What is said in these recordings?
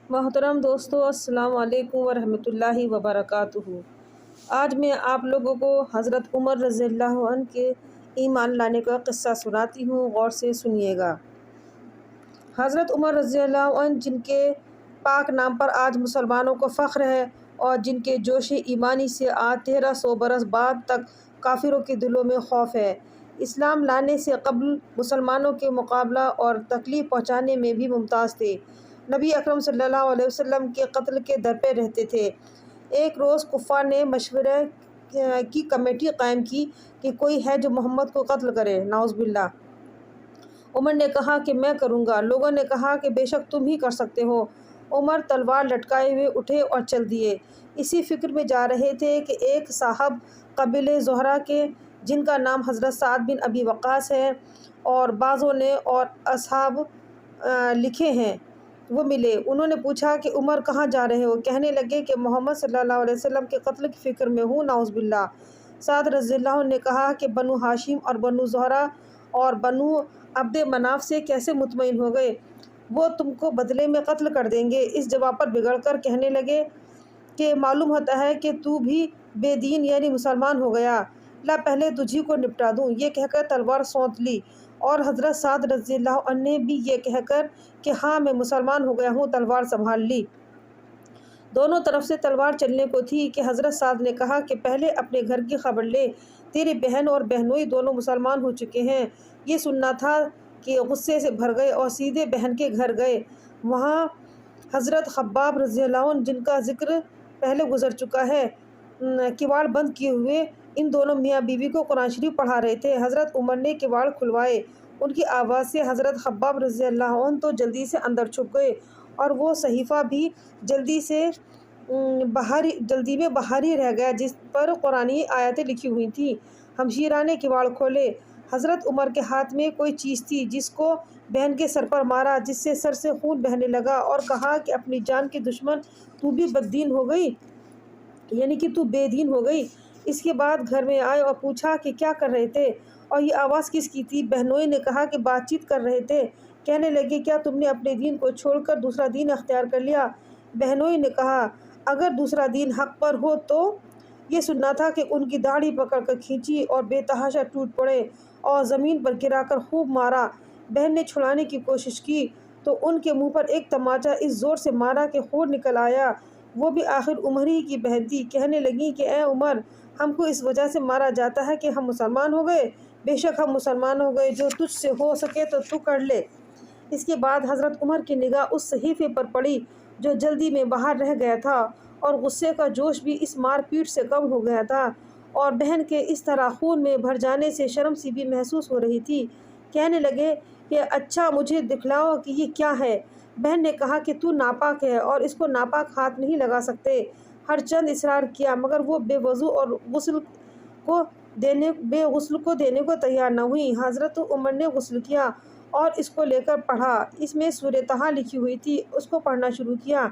محترم دوستو، السلام علیکم ورحمۃ اللہ وبرکاتہ۔ آج میں آپ لوگوں کو حضرت عمر رضی اللہ عنہ کے ایمان لانے کا قصہ سناتی ہوں، غور سے سنیے گا۔ حضرت عمر رضی اللہ عنہ، جن کے پاک نام پر آج مسلمانوں کو فخر ہے اور جن کے جوش ایمانی سے آج 1300 برس بعد تک کافروں کے دلوں میں خوف ہے، اسلام لانے سے قبل مسلمانوں کے مقابلہ اور تکلیف پہنچانے میں بھی ممتاز تھے۔ نبی اکرم صلی اللہ علیہ وسلم کے قتل کے در پہ رہتے تھے۔ ایک روز کفار نے مشورے کی کمیٹی قائم کی کہ کوئی ہے جو محمد کو قتل کرے، نعوذ باللہ۔ عمر نے کہا کہ میں کروں گا۔ لوگوں نے کہا کہ بے شک تم ہی کر سکتے ہو۔ عمر تلوار لٹکائے ہوئے اٹھے اور چل دیے۔ اسی فکر میں جا رہے تھے کہ ایک صاحب قبیلہ زہرہ کے، جن کا نام حضرت سعد بن ابی وقاص ہے اور بعضوں نے اور اصحاب لکھے ہیں، وہ ملے۔ انہوں نے پوچھا کہ عمر کہاں جا رہے ہو؟ کہنے لگے کہ محمد صلی اللہ علیہ وسلم کے قتل کی فکر میں ہوں، نعوذ باللہ۔ سعد رضی اللہ عنہ نے کہا کہ بنو ہاشم اور بنو زہرہ اور بنو عبد مناف سے کیسے مطمئن ہو گئے؟ وہ تم کو بدلے میں قتل کر دیں گے۔ اس جواب پر بگڑ کر کہنے لگے کہ معلوم ہوتا ہے کہ تو بھی بے دین یعنی مسلمان ہو گیا، لا پہلے تجھی کو نپٹا دوں۔ یہ کہہ کر تلوار سونت لی، اور حضرت سعد رضی اللہ عنہ نے بھی یہ کہہ کر کہ ہاں میں مسلمان ہو گیا ہوں، تلوار سنبھال لی۔ دونوں طرف سے تلوار چلنے کو تھی کہ حضرت سعد نے کہا کہ پہلے اپنے گھر کی خبر لے، تیری بہن اور بہنوئی دونوں مسلمان ہو چکے ہیں۔ یہ سننا تھا کہ غصے سے بھر گئے اور سیدھے بہن کے گھر گئے۔ وہاں حضرت خباب رضی اللہ عنہ، جن کا ذکر پہلے گزر چکا ہے، کواڑ بند کیے ہوئے ان دونوں میاں بیوی کو قرآن شریف پڑھا رہے تھے۔ حضرت عمر نے کواڑ کھلوائے۔ ان کی آواز سے حضرت خباب رضی اللہ عنہ تو جلدی سے اندر چھپ گئے، اور وہ صحیفہ بھی جلدی میں باہر ہی رہ گیا جس پر قرآنی آیتیں لکھی ہوئی تھیں۔ ہمشیرہ نے کواڑ کھولے۔ حضرت عمر کے ہاتھ میں کوئی چیز تھی جس کو بہن کے سر پر مارا، جس سے سر سے خون بہنے لگا، اور کہا کہ اپنی جان کی دشمن، تو بھی بددین ہو گئی، یعنی کہ تو بے دین ہو گئی۔ اس کے بعد گھر میں آئے اور پوچھا کہ کیا کر رہے تھے اور یہ آواز کس کی تھی؟ بہنوئی نے کہا کہ بات چیت کر رہے تھے۔ کہنے لگے کیا تم نے اپنے دین کو چھوڑ کر دوسرا دین اختیار کر لیا؟ بہنوئی نے کہا اگر دوسرا دین حق پر ہو تو؟ یہ سننا تھا کہ ان کی داڑھی پکڑ کر کھینچی اور بے تحاشا ٹوٹ پڑے اور زمین پر گرا کر خوب مارا۔ بہن نے چھڑانے کی کوشش کی تو ان کے منہ پر ایک تماچا اس زور سے مارا کہ خون نکل آیا۔ وہ بھی آخر عمر ہی کی بہن تھی۔ کہنے لگی کہ اے عمر، ہم کو اس وجہ سے مارا جاتا ہے کہ ہم مسلمان ہو گئے؟ بے شک ہم مسلمان ہو گئے، جو تجھ سے ہو سکے تو تو کر لے۔ اس کے بعد حضرت عمر کی نگاہ اس صحیفے پر پڑی جو جلدی میں باہر رہ گیا تھا، اور غصے کا جوش بھی اس مار پیٹ سے کم ہو گیا تھا، اور بہن کے اس طرح خون میں بھر جانے سے شرم سی بھی محسوس ہو رہی تھی۔ کہنے لگے کہ اچھا مجھے دکھلاؤ کہ یہ کیا ہے۔ بہن نے کہا کہ تو ناپاک ہے اور اس کو ناپاک ہاتھ نہیں لگا سکتے۔ ہر چند اصرار کیا مگر وہ بے وضو اور غسل کو دینے کو تیار نہ ہوئی۔ حضرت عمر نے غسل کیا اور اس کو لے کر پڑھا۔ اس میں سورہ طٰہٰ لکھی ہوئی تھی۔ اس کو پڑھنا شروع کیا،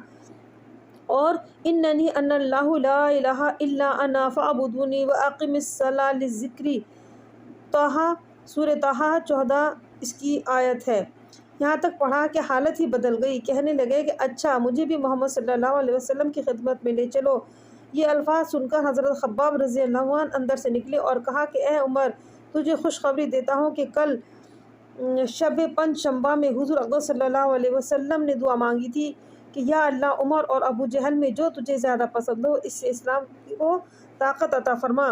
اور اننی انا اللہ لا الہ الا انا فاعبدونی واقم الصلاۃ لذکری، طٰہٰ، سورہ طٰہٰ 14 اس کی آیت ہے۔ یہاں تک پڑھا کہ حالت ہی بدل گئی۔ کہنے لگے کہ اچھا مجھے بھی محمد صلی اللہ علیہ وسلم کی خدمت میں لے چلو۔ یہ الفاظ سن کر حضرت خباب رضی اللہ عنہ اندر سے نکلے اور کہا کہ اے عمر، تجھے خوشخبری دیتا ہوں کہ کل شب پنج شنبہ میں حضور اکرم صلی اللہ علیہ وسلم نے دعا مانگی تھی کہ یا اللہ، عمر اور ابو جہل میں جو تجھے زیادہ پسند ہو اس سے اسلام کو طاقت عطا فرما۔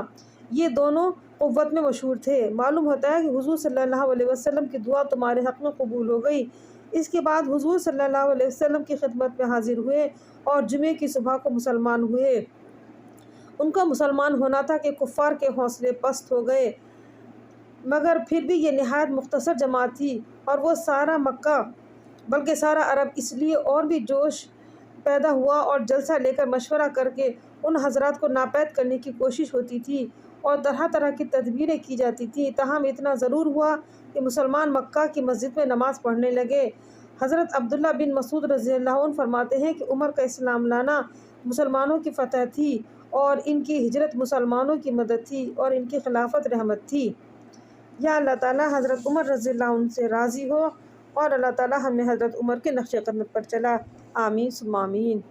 یہ دونوں قوت میں مشہور تھے۔ معلوم ہوتا ہے کہ حضور صلی اللہ علیہ وسلم کی دعا تمہارے حق میں قبول ہو گئی۔ اس کے بعد حضور صلی اللہ علیہ وسلم کی خدمت میں حاضر ہوئے اور جمعے کی صبح کو مسلمان ہوئے۔ ان کا مسلمان ہونا تھا کہ کفار کے حوصلے پست ہو گئے، مگر پھر بھی یہ نہایت مختصر جماعت تھی، اور وہ سارا مکہ بلکہ سارا عرب اس لیے اور بھی جوش پیدا ہوا اور جلسہ لے کر مشورہ کر کے ان حضرات کو ناپید کرنے کی کوشش ہوتی تھی اور طرح طرح کی تدبیریں کی جاتی تھیں۔ تاہم اتنا ضرور ہوا کہ مسلمان مکہ کی مسجد میں نماز پڑھنے لگے۔ حضرت عبداللہ بن مسعود رضی اللہ عنہ فرماتے ہیں کہ عمر کا اسلام لانا مسلمانوں کی فتح تھی، اور ان کی ہجرت مسلمانوں کی مدد تھی، اور ان کی خلافت رحمت تھی۔ یا اللہ تعالیٰ حضرت عمر رضی اللہ عنہ سے راضی ہو اور اللہ تعالیٰ ہمیں حضرت عمر کے نقش قدم پر چلا۔ آمین ثم آمین۔